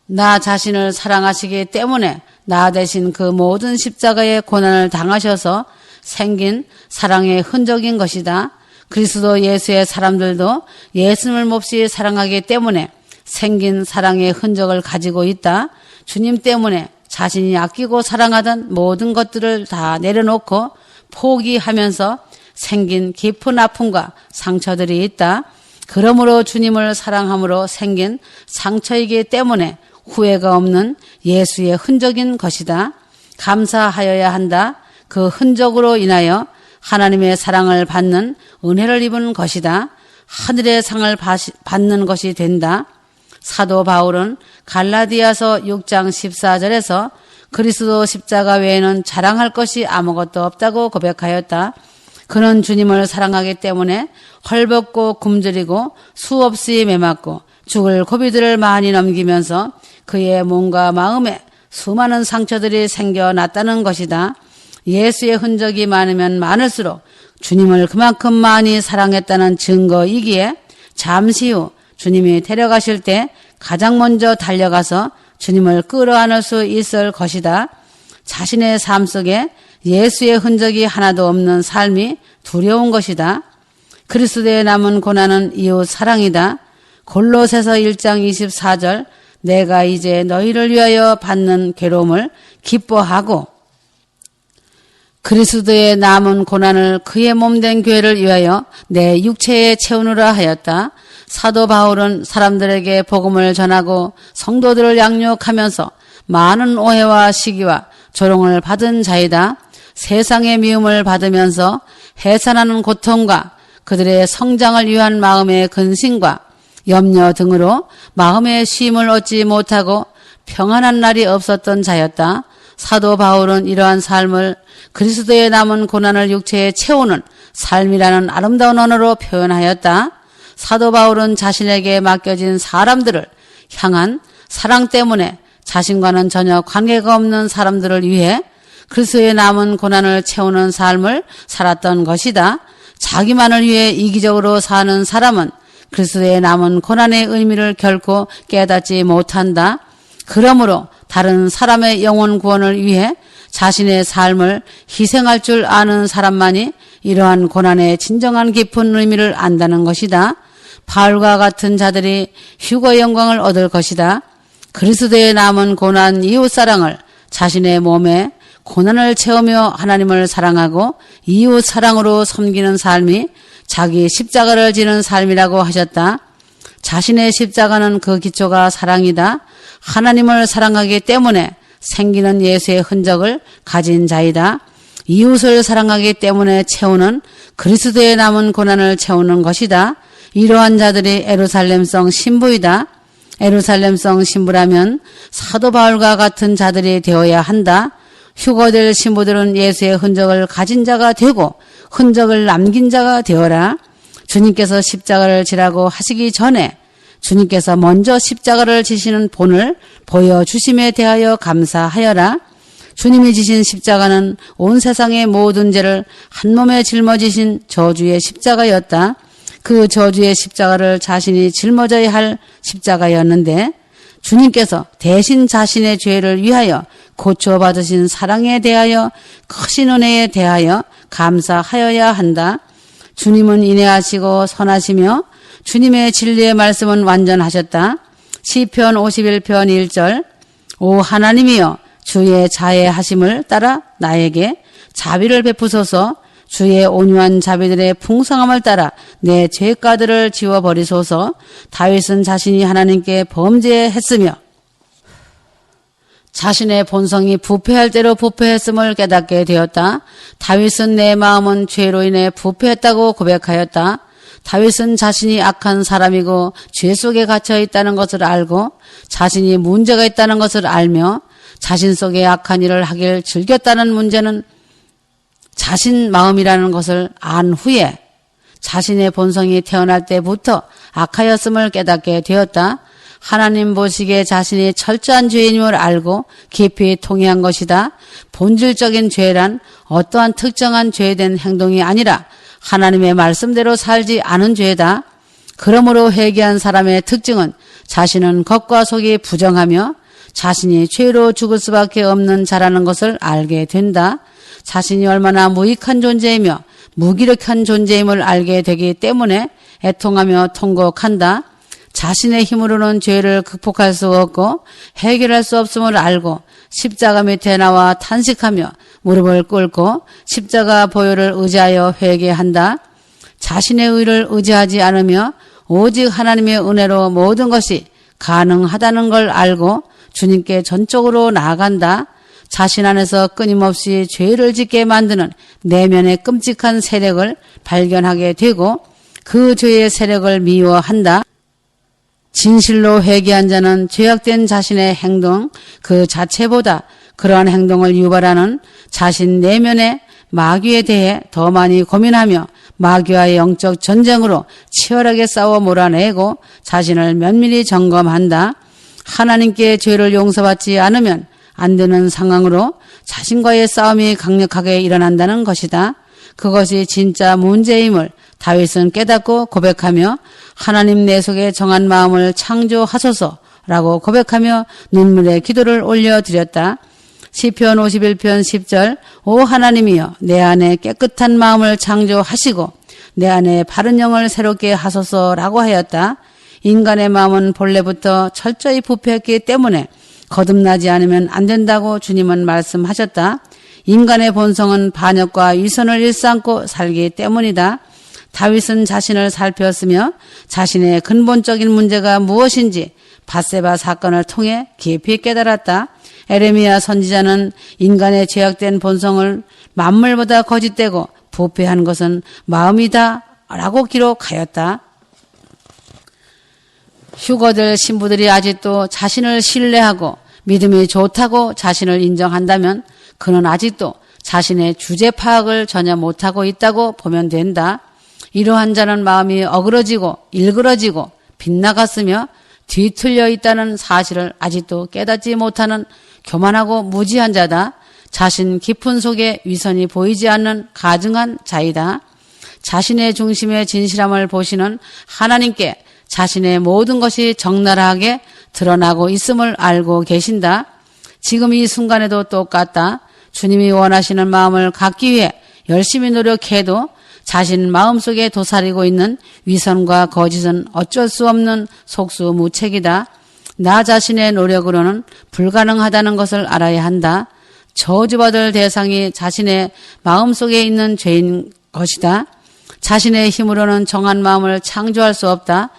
나 자신을 사랑하시기 때문에 나 대신 그 모든 십자가의 고난을 당하셔서 생긴 사랑의 흔적인 것이다. 그리스도 예수의 사람들도 예수님을 몹시 사랑하기 때문에 생긴 사랑의 흔적을 가지고 있다. 주님 때문에 자신이 아끼고 사랑하던 모든 것들을 다 내려놓고 포기하면서 생긴 깊은 아픔과 상처들이 있다. 그러므로 주님을 사랑함으로 생긴 상처이기 때문에 후회가 없는 예수의 흔적인 것이다. 감사하여야 한다. 그 흔적으로 인하여 하나님의 사랑을 받는 은혜를 입은 것이다. 하늘의 상을 받는 것이 된다. 사도 바울은 갈라디아서 6장 14절에서 그리스도 십자가 외에는 자랑할 것이 아무것도 없다고 고백하였다. 그는 주님을 사랑하기 때문에 헐벗고 굶주리고 수없이 매맞고 죽을 고비들을 많이 넘기면서 그의 몸과 마음에 수많은 상처들이 생겨났다는 것이다. 예수의 흔적이 많으면 많을수록 주님을 그만큼 많이 사랑했다는 증거이기에 잠시 후 주님이 데려가실 때 가장 먼저 달려가서 주님을 끌어안을 수 있을 것이다. 자신의 삶 속에 예수의 흔적이 하나도 없는 삶이 두려운 것이다. 그리스도의 남은 고난은 이웃 사랑이다. 골로새서 1장 24절 내가 이제 너희를 위하여 받는 괴로움을 기뻐하고 그리스도의 남은 고난을 그의 몸된 교회를 위하여 내 육체에 채우느라 하였다. 사도 바울은 사람들에게 복음을 전하고 성도들을 양육하면서 많은 오해와 시기와 조롱을 받은 자이다. 세상의 미움을 받으면서 해산하는 고통과 그들의 성장을 위한 마음의 근심과 염려 등으로 마음의 쉼을 얻지 못하고 평안한 날이 없었던 자였다. 사도 바울은 이러한 삶을 그리스도의 남은 고난을 육체에 채우는 삶이라는 아름다운 언어로 표현하였다. 사도 바울은 자신에게 맡겨진 사람들을 향한 사랑 때문에 자신과는 전혀 관계가 없는 사람들을 위해 그리스도의 남은 고난을 채우는 삶을 살았던 것이다. 자기만을 위해 이기적으로 사는 사람은 그리스도의 남은 고난의 의미를 결코 깨닫지 못한다. 그러므로 다른 사람의 영혼 구원을 위해 자신의 삶을 희생할 줄 아는 사람만이 이러한 고난의 진정한 깊은 의미를 안다는 것이다. 바울과 같은 자들이 휴거의 영광을 얻을 것이다. 그리스도의 남은 고난 이웃사랑을 자신의 몸에 고난을 채우며 하나님을 사랑하고 이웃 사랑으로 섬기는 삶이 자기 십자가를 지는 삶이라고 하셨다. 자신의 십자가는 그 기초가 사랑이다. 하나님을 사랑하기 때문에 생기는 예수의 흔적을 가진 자이다. 이웃을 사랑하기 때문에 채우는 그리스도의 남은 고난을 채우는 것이다. 이러한 자들이 에루살렘성 신부이다. 에루살렘성 신부라면 사도 바울과 같은 자들이 되어야 한다. 휴거될 신부들은 예수의 흔적을 가진 자가 되고 흔적을 남긴 자가 되어라. 주님께서 십자가를 지라고 하시기 전에 주님께서 먼저 십자가를 지시는 본을 보여주심에 대하여 감사하여라. 주님이 지신 십자가는 온 세상의 모든 죄를 한 몸에 짊어지신 저주의 십자가였다. 그 저주의 십자가를 자신이 짊어져야 할 십자가였는데 주님께서 대신 자신의 죄를 위하여 고쳐받으신 사랑에 대하여 크신 은혜에 대하여 감사하여야 한다. 주님은 인애하시고 선하시며 주님의 진리의 말씀은 완전하셨다. 시편 51편 1절 오 하나님이여 주의 자애하심을 따라 나에게 자비를 베푸소서. 주의 온유한 자비들의 풍성함을 따라 내 죄가들을 지워버리소서. 다윗은 자신이 하나님께 범죄했으며 자신의 본성이 부패할 대로 부패했음을 깨닫게 되었다. 다윗은 내 마음은 죄로 인해 부패했다고 고백하였다. 다윗은 자신이 악한 사람이고 죄 속에 갇혀 있다는 것을 알고 자신이 문제가 있다는 것을 알며 자신 속에 악한 일을 하길 즐겼다는 문제는 자신 마음이라는 것을 안 후에 자신의 본성이 태어날 때부터 악하였음을 깨닫게 되었다. 하나님 보시기에 자신이 철저한 죄인임을 알고 깊이 통회한 것이다. 본질적인 죄란 어떠한 특정한 죄된 행동이 아니라 하나님의 말씀대로 살지 않은 죄다. 그러므로 회개한 사람의 특징은 자신은 겉과 속이 부정하며 자신이 죄로 죽을 수밖에 없는 자라는 것을 알게 된다. 자신이 얼마나 무익한 존재이며 무기력한 존재임을 알게 되기 때문에 애통하며 통곡한다. 자신의 힘으로는 죄를 극복할 수 없고 해결할 수 없음을 알고 십자가 밑에 나와 탄식하며 무릎을 꿇고 십자가 보혈을 의지하여 회개한다. 자신의 의를 의지하지 않으며 오직 하나님의 은혜로 모든 것이 가능하다는 걸 알고 주님께 전적으로 나아간다. 자신 안에서 끊임없이 죄를 짓게 만드는 내면의 끔찍한 세력을 발견하게 되고 그 죄의 세력을 미워한다. 진실로 회개한 자는 죄악된 자신의 행동 그 자체보다 그러한 행동을 유발하는 자신 내면의 마귀에 대해 더 많이 고민하며 마귀와의 영적 전쟁으로 치열하게 싸워 몰아내고 자신을 면밀히 점검한다. 하나님께 죄를 용서받지 않으면 안 되는 상황으로 자신과의 싸움이 강력하게 일어난다는 것이다. 그것이 진짜 문제임을 다윗은 깨닫고 고백하며 하나님 내 속에 정한 마음을 창조하소서라고 고백하며 눈물의 기도를 올려드렸다. 시편 51편 10절 오 하나님이여 내 안에 깨끗한 마음을 창조하시고 내 안에 바른 영을 새롭게 하소서라고 하였다. 인간의 마음은 본래부터 철저히 부패했기 때문에 거듭나지 않으면 안 된다고 주님은 말씀하셨다. 인간의 본성은 반역과 위선을 일삼고 살기 때문이다. 다윗은 자신을 살폈으며 자신의 근본적인 문제가 무엇인지 밧세바 사건을 통해 깊이 깨달았다. 에레미야 선지자는 인간의 죄악된 본성을 만물보다 거짓되고 부패한 것은 마음이다 라고 기록하였다. 휴거될 신부들이 아직도 자신을 신뢰하고 믿음이 좋다고 자신을 인정한다면 그는 아직도 자신의 주제 파악을 전혀 못하고 있다고 보면 된다. 이러한 자는 마음이 어그러지고 일그러지고 빗나갔으며 뒤틀려 있다는 사실을 아직도 깨닫지 못하는 교만하고 무지한 자다. 자신 깊은 속에 위선이 보이지 않는 가증한 자이다. 자신의 중심의 진실함을 보시는 하나님께 자신의 모든 것이 적나라하게 드러나고 있음을 알고 계신다. 지금 이 순간에도 똑같다. 주님이 원하시는 마음을 갖기 위해 열심히 노력해도 자신 마음속에 도사리고 있는 위선과 거짓은 어쩔 수 없는 속수무책이다. 나 자신의 노력으로는 불가능하다는 것을 알아야 한다. 저주받을 대상이 자신의 마음속에 있는 죄인 것이다. 자신의 힘으로는 정한 마음을 창조할 수 없다.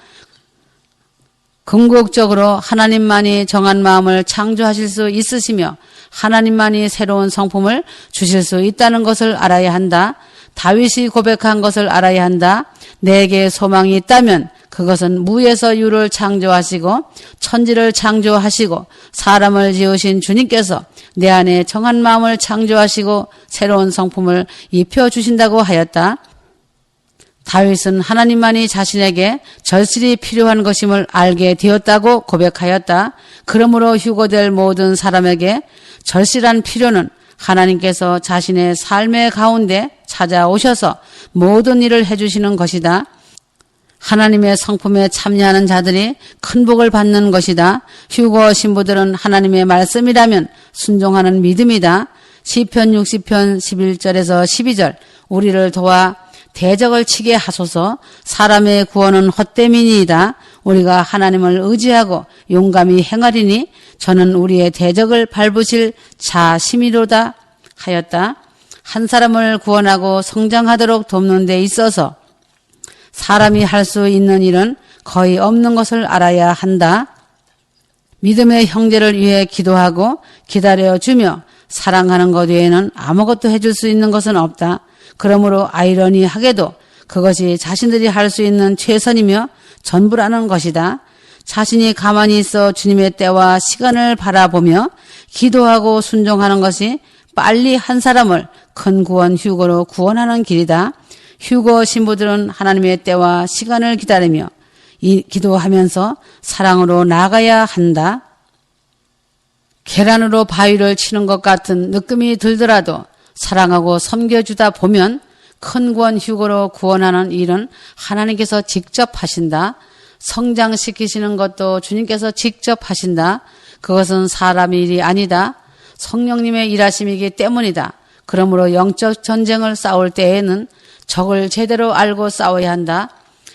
궁극적으로 하나님만이 정한 마음을 창조하실 수 있으시며 하나님만이 새로운 성품을 주실 수 있다는 것을 알아야 한다. 다윗이 고백한 것을 알아야 한다. 내게 소망이 있다면 그것은 무에서 유를 창조하시고 천지를 창조하시고 사람을 지으신 주님께서 내 안에 정한 마음을 창조하시고 새로운 성품을 입혀주신다고 하였다. 다윗은 하나님만이 자신에게 절실히 필요한 것임을 알게 되었다고 고백하였다. 그러므로 휴거될 모든 사람에게 절실한 필요는 하나님께서 자신의 삶의 가운데 찾아오셔서 모든 일을 해주시는 것이다. 하나님의 성품에 참여하는 자들이 큰 복을 받는 것이다. 휴거 신부들은 하나님의 말씀이라면 순종하는 믿음이다. 시편 60편 11절에서 12절 우리를 도와 대적을 치게 하소서. 사람의 구원은 헛됨이니이다. 우리가 하나님을 의지하고 용감히 행하리니 저는 우리의 대적을 밟으실 자심이로다 하였다. 한 사람을 구원하고 성장하도록 돕는 데 있어서 사람이 할 수 있는 일은 거의 없는 것을 알아야 한다. 믿음의 형제를 위해 기도하고 기다려주며 사랑하는 것 외에는 아무것도 해줄 수 있는 것은 없다. 그러므로 아이러니하게도 그것이 자신들이 할 수 있는 최선이며 전부라는 것이다. 자신이 가만히 있어 주님의 때와 시간을 바라보며 기도하고 순종하는 것이 빨리 한 사람을 큰 구원 휴거로 구원하는 길이다. 휴거 신부들은 하나님의 때와 시간을 기다리며 기도하면서 사랑으로 나아가야 한다. 계란으로 바위를 치는 것 같은 느낌이 들더라도 사랑하고 섬겨주다 보면 큰 구원 휴거로 구원하는 일은 하나님께서 직접 하신다. 성장시키시는 것도 주님께서 직접 하신다. 그것은 사람 일이 아니다. 성령님의 일하심이기 때문이다. 그러므로 영적 전쟁을 싸울 때에는 적을 제대로 알고 싸워야 한다.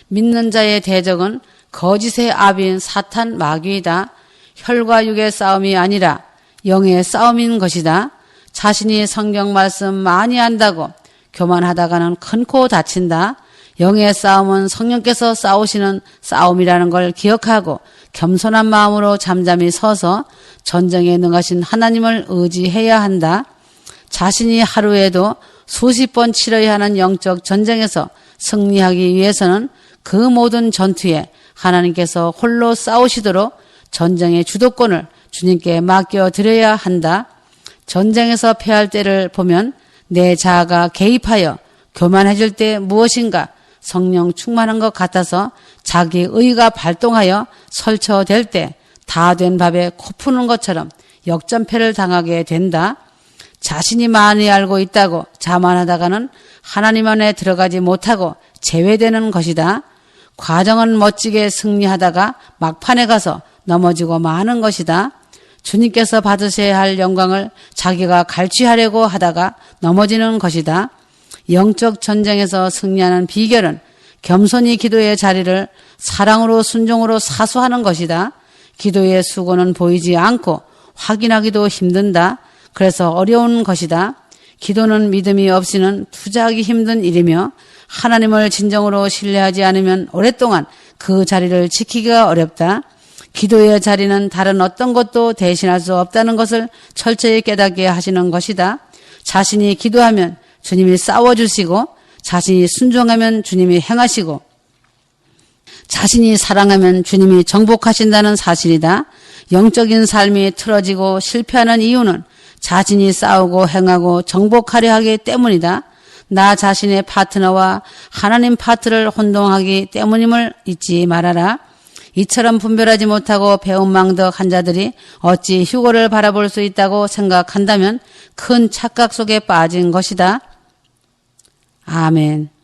믿는 자의 대적은 거짓의 아비인 사탄 마귀이다. 혈과 육의 싸움이 아니라 영의 싸움인 것이다. 자신이 성경 말씀 많이 한다고 교만하다가는 큰코 다친다. 영의 싸움은 성령께서 싸우시는 싸움이라는 걸 기억하고 겸손한 마음으로 잠잠히 서서 전쟁에 능하신 하나님을 의지해야 한다. 자신이 하루에도 수십 번 치러야 하는 영적 전쟁에서 승리하기 위해서는 그 모든 전투에 하나님께서 홀로 싸우시도록 전쟁의 주도권을 주님께 맡겨드려야 한다. 전쟁에서 패할 때를 보면 내 자아가 개입하여 교만해질 때 무엇인가 성령 충만한 것 같아서 자기 의가 발동하여 설쳐될 때 다 된 밥에 코 푸는 것처럼 역전패를 당하게 된다. 자신이 많이 알고 있다고 자만하다가는 하나님 안에 들어가지 못하고 제외되는 것이다. 과정은 멋지게 승리하다가 막판에 가서 넘어지고 마는 것이다. 주님께서 받으셔야 할 영광을 자기가 갈취하려고 하다가 넘어지는 것이다. 영적 전쟁에서 승리하는 비결은 겸손히 기도의 자리를 사랑으로 순종으로 사수하는 것이다. 기도의 수고는 보이지 않고 확인하기도 힘든다. 그래서 어려운 것이다. 기도는 믿음이 없이는 투자하기 힘든 일이며 하나님을 진정으로 신뢰하지 않으면 오랫동안 그 자리를 지키기가 어렵다. 기도의 자리는 다른 어떤 것도 대신할 수 없다는 것을 철저히 깨닫게 하시는 것이다. 자신이 기도하면 주님이 싸워주시고 자신이 순종하면 주님이 행하시고 자신이 사랑하면 주님이 정복하신다는 사실이다. 영적인 삶이 틀어지고 실패하는 이유는 자신이 싸우고 행하고 정복하려 하기 때문이다. 나 자신의 파트너와 하나님 파트를 혼동하기 때문임을 잊지 말아라. 이처럼 분별하지 못하고 배은망덕한 자들이 어찌 휴거를 바라볼 수 있다고 생각한다면 큰 착각 속에 빠진 것이다. 아멘.